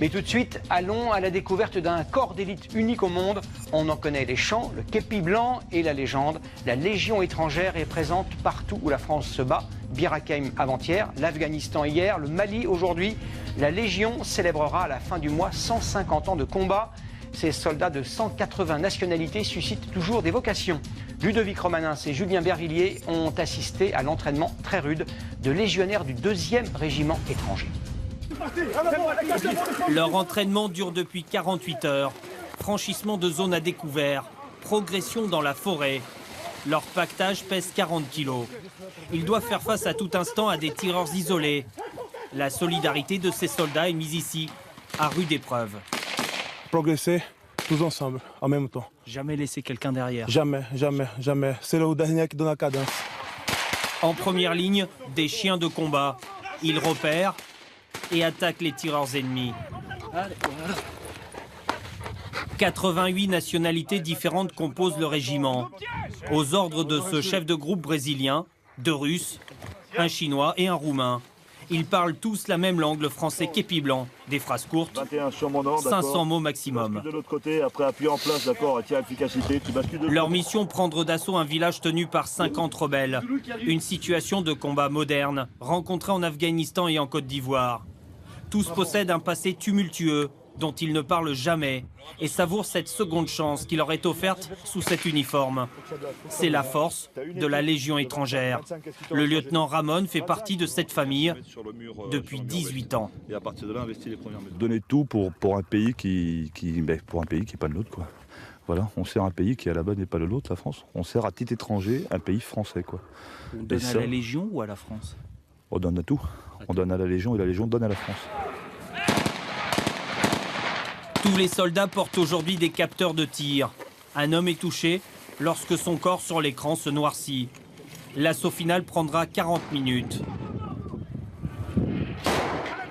Mais tout de suite, allons à la découverte d'un corps d'élite unique au monde. On en connaît les chants, le képi blanc et la légende. La Légion étrangère est présente partout où la France se bat. Bir Hakeim avant-hier, l'Afghanistan hier, le Mali aujourd'hui. La Légion célébrera à la fin du mois 150 ans de combat. Ces soldats de 180 nationalités suscitent toujours des vocations. Ludovic Romanins et Julien Bervilliers ont assisté à l'entraînement très rude de légionnaires du 2e régiment étranger. Leur entraînement dure depuis 48 heures. Franchissement de zones à découvert, progression dans la forêt. Leur pactage pèse 40 kilos. Ils doivent faire face à tout instant à des tireurs isolés. La solidarité de ces soldats est mise ici, à rude épreuve. Progresser tous ensemble, en même temps. Jamais laisser quelqu'un derrière. Jamais, jamais, jamais. C'est le dernier qui donne la cadence. En première ligne, des chiens de combat. Ils repèrent et attaquent les tireurs ennemis. 88 nationalités différentes composent le régiment. Aux ordres de ce chef de groupe brésilien, 2 Russes, un Chinois et un Roumain. Ils parlent tous la même langue, le français képi blanc. Des phrases courtes, 500 mots maximum. Leur mission, prendre d'assaut un village tenu par 50 rebelles. Une situation de combat moderne, rencontrée en Afghanistan et en Côte d'Ivoire. Tous possèdent un passé tumultueux, dont ils ne parlent jamais, et savourent cette seconde chance qui leur est offerte sous cet uniforme. C'est la force de la Légion étrangère. Le lieutenant Ramon fait partie de cette famille depuis 18 ans. Donner tout pour un pays qui n'est pas le nôtre, quoi. Voilà, on sert un pays qui à la base n'est pas le nôtre, la France. On sert à titre étranger un pays français, quoi. On donne à la Légion ou à la France? On donne à tout. On donne à la Légion et la Légion donne à la France. Tous les soldats portent aujourd'hui des capteurs de tir. Un homme est touché lorsque son corps sur l'écran se noircit. L'assaut final prendra 40 minutes.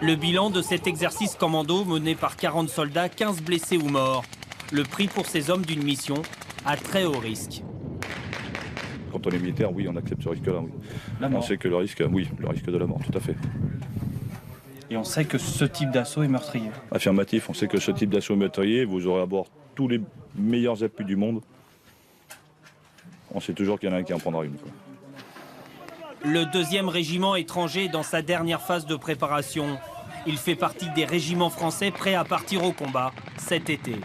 Le bilan de cet exercice commando mené par 40 soldats, 15 blessés ou morts. Le prix pour ces hommes d'une mission à très haut risque. Quand on est militaire, oui, on accepte ce risque-là. Oui. On sait que le risque de la mort, tout à fait. Et on sait que ce type d'assaut est meurtrier. Affirmatif, on sait que ce type d'assaut est meurtrier, vous aurez à bord tous les meilleurs appuis du monde. On sait toujours qu'il y en a un qui en prendra une, quoi. Le 2e régiment étranger est dans sa dernière phase de préparation. Il fait partie des régiments français prêts à partir au combat cet été.